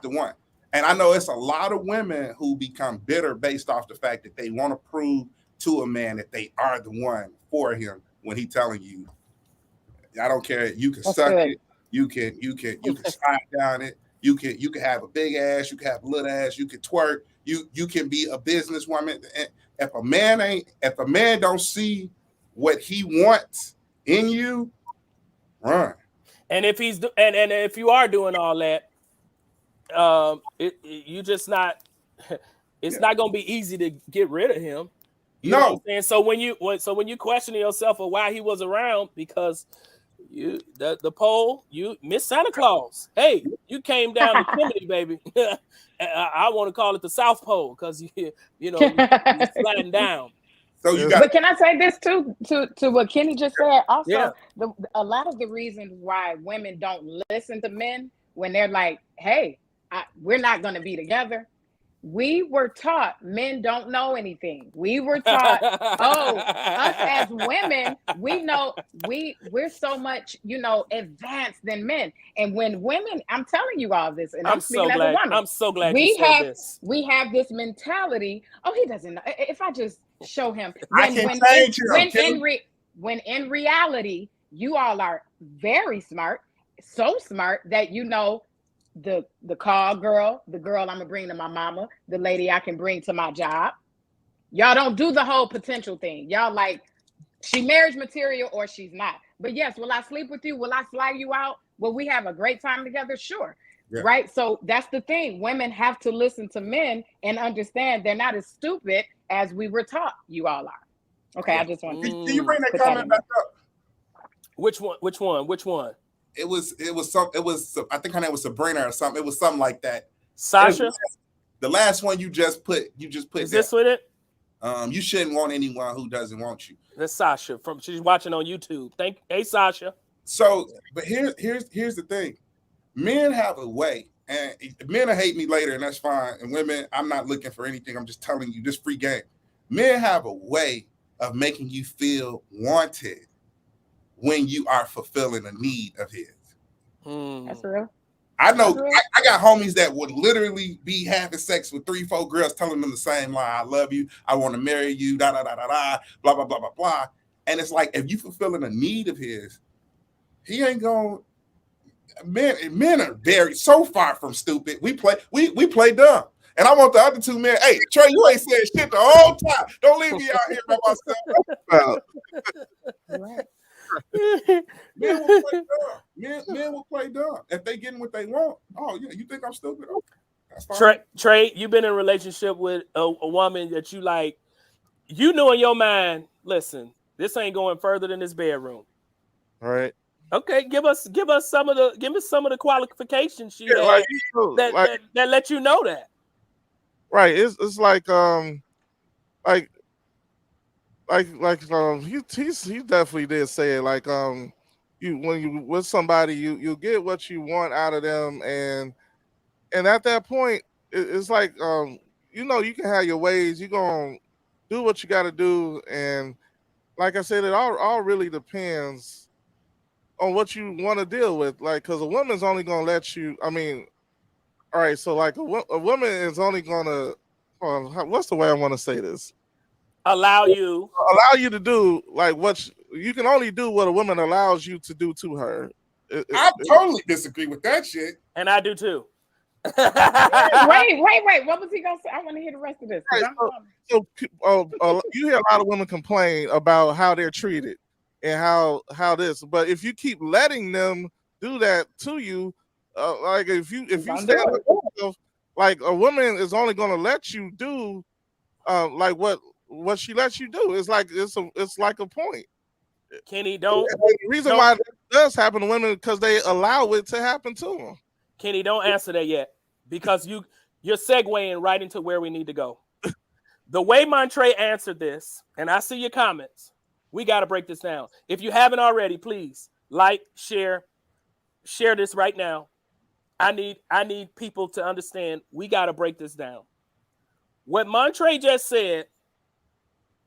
the one. And I know it's a lot of women who become bitter based off the fact that they want to prove to a man that they are the one for him when he's telling you, I don't care. You can suck it. You can slide down it. You can have a big ass. You can have a little ass. You can twerk. You can be a businesswoman. And if a man don't see what he wants in you, run. And if if you are doing all that, it's not gonna be easy to get rid of him. You know what I'm saying? So when you question yourself of why he was around, because the poll, you Miss Santa Claus. Hey, you came down to Kimberly, baby. I want to call it the South Pole because you're sliding down. So but can I say this too to what Kenny just said? Also, a lot of the reasons why women don't listen to men when they're like, "Hey, we're not going to be together." We were taught men don't know anything. We were taught, us as women, we know we're so much, advanced than men. And when women, I'm telling you all this, and I'm speaking as a woman. I'm so glad you said this. We have this mentality. Oh, he doesn't know. If I just show him, when in reality, you all are very smart, so smart that the call girl, the girl I'm gonna bring to my mama, the lady I can bring to my job. Y'all don't do the whole potential thing. Y'all like, she marriage material or she's not. But yes, will I sleep with you? Will I fly you out? Will we have a great time together? Sure. Yeah. Right. So that's the thing. Women have to listen to men and understand they're not as stupid as we were taught you all are. Okay, I just want to. Can you bring that put comment that back up? Which one? Which one? Which one? It was I think her name was Sabrina or something. It was something like that. Sasha? The last one you just put. Is this with it? You shouldn't want anyone who doesn't want you. That's Sasha she's watching on YouTube. Hey Sasha. So, but here's the thing. Men have a way, and men will hate me later, and that's fine. And women, I'm not looking for anything. I'm just telling you, this free game. Men have a way of making you feel wanted when you are fulfilling a need of his. That's real. I know I got homies that would literally be having sex with 3-4 girls, telling them the same line: "I love you, I want to marry you," da da da da da, blah blah blah blah blah. And it's like, if you fulfilling a need of his, he ain't going. Men are very so far from stupid. We play dumb. And I want the other two men. Hey, Trey, you ain't saying shit the whole time. Don't leave me out here by myself. Right. Men will play dumb. Men will play dumb. If they getting what they want, oh yeah, you think I'm stupid? Okay, that's fine. Trey, you've been in a relationship with a woman that you like. You know in your mind, listen, this ain't going further than this bedroom. All right. Okay, give us some of the qualifications she had like, that let you know that. Right. It's like he definitely did say it. Like you when you with somebody, you get what you want out of them, and at that point it's like you know, you can have your ways, you're gonna do what you gotta do, and like I said, it all really depends on what you want to deal with. Like, because a woman's only gonna let you, I mean, all right, so like a woman is only gonna what's the way I want to say this? Allow you to do like what you can only do what a woman allows you to do to her. I totally disagree with that shit. And I do too. Wait. What was he gonna say? I want to hear the rest of this. Right, so you hear a lot of women complain about how they're treated and how this, but if you keep letting them do that to you, like if you stand up for yourself, like a woman is only going to let you do like what she lets you do. It's like it's like a point. Kenny, don't. The reason why it does happen to women because they allow it to happen to them. Kenny, don't answer that yet, because you're segueing right into where we need to go. The way Montre answered this, and I see your comments, we got to break this down. If you haven't already, please like, share this right now. I need people to understand we got to break this down. What Montre just said,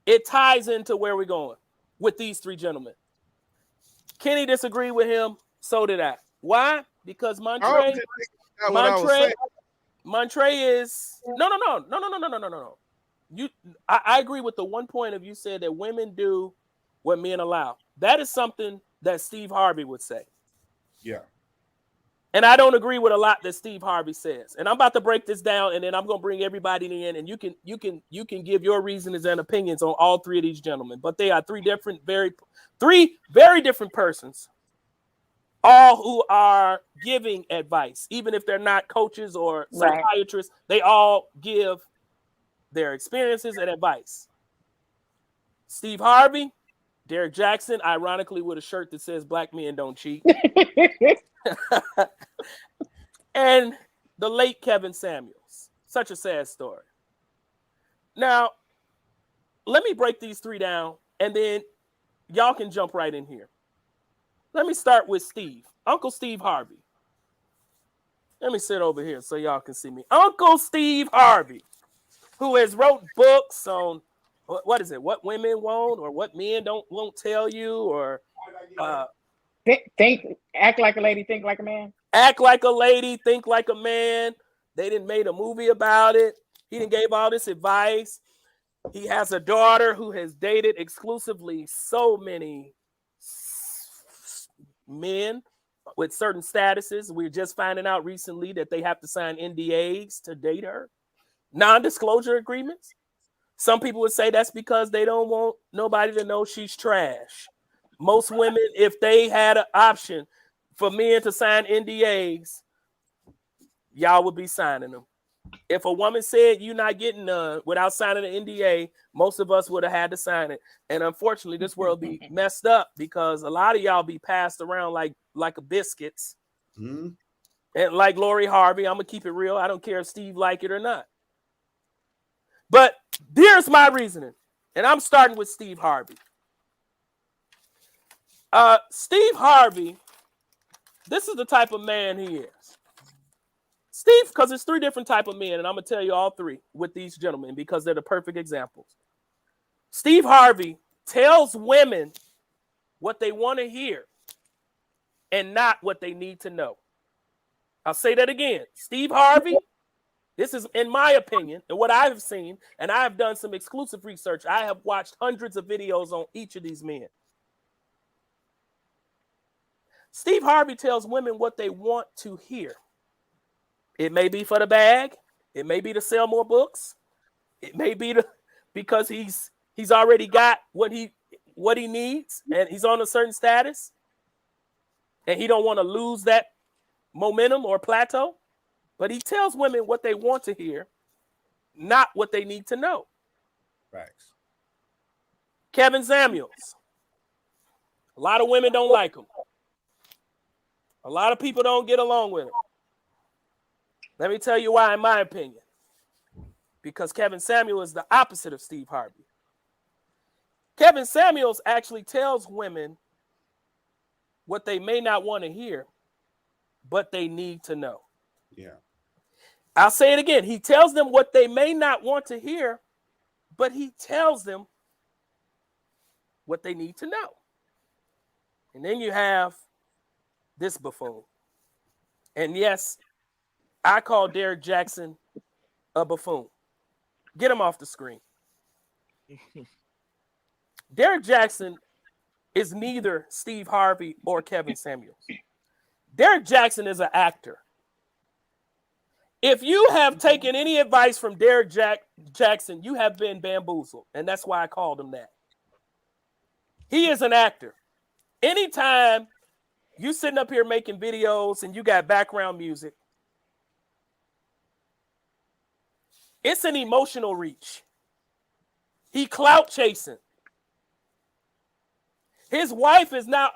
it ties into where we're going with these three gentlemen. Kenny disagreed with him, so did I. Why? Because Montre is no. I agree with the one point of you said that women do what men allow. That is something that Steve Harvey would say. Yeah. And I don't agree with a lot that Steve Harvey says. And I'm about to break this down, and then I'm going to bring everybody in, and you can give your reasons and opinions on all three of these gentlemen. But they are three very different persons, all who are giving advice, even if they're not coaches or psychiatrists. Right. They all give their experiences and advice. Steve Harvey, Derek Jackson, ironically with a shirt that says "Black men don't cheat." And the late Kevin Samuels. Such a sad story. Now, let me break these three down, and then y'all can jump right in here. Let me start with Steve. Uncle Steve Harvey. Let me sit over here so y'all can see me. Uncle Steve Harvey, who has wrote books on what is it? What women want, or what men won't tell you, or act like a lady, think like a man. Act like a lady, think like a man. They didn't made a movie about it. He didn't gave all this advice. He has a daughter who has dated exclusively so many men with certain statuses. We're just finding out recently that they have to sign NDAs to date her, non-disclosure agreements. Some people would say that's because they don't want nobody to know she's trash. Most women, if they had an option for men to sign NDAs, y'all would be signing them. If a woman said you're not getting none without signing an NDA, most of us would have had to sign it. And unfortunately, this world be messed up because a lot of y'all be passed around like a biscuits. Mm-hmm. And like Lori Harvey, I'm gonna keep it real. I don't care if Steve like it or not. But here's my reasoning, and I'm starting with Steve Harvey. Steve Harvey, this is the type of man he is. Steve, because it's three different type of men, and I'm going to tell you all three with these gentlemen because they're the perfect examples. Steve Harvey tells women what they want to hear and not what they need to know. I'll say that again. Steve Harvey, this is in my opinion and what I've seen, and I have done some exclusive research. I have watched hundreds of videos on each of these men. Steve Harvey tells women what they want to hear. It may be for the bag. It may be to sell more books. It may be because he's already got what he needs and he's on a certain status and he don't want to lose that momentum or plateau. But he tells women what they want to hear, not what they need to know. Facts. Kevin Samuels. A lot of women don't like him. A lot of people don't get along with him. Let me tell you why, in my opinion. Because Kevin Samuels is the opposite of Steve Harvey. Kevin Samuels actually tells women what they may not want to hear, but they need to know. Yeah. I'll say it again. He tells them what they may not want to hear, but he tells them what they need to know. And then you have this buffoon. And yes, I call Derrick Jaxn a buffoon. Get him off the screen. Derrick Jaxn is neither Steve Harvey or Kevin Samuels. Derrick Jaxn is an actor. If you have taken any advice from Derrick Jaxn, you have been bamboozled. And that's why I called him that. He is an actor. Anytime you sitting up here making videos and you got background music, it's an emotional reach. He clout chasing. His wife is now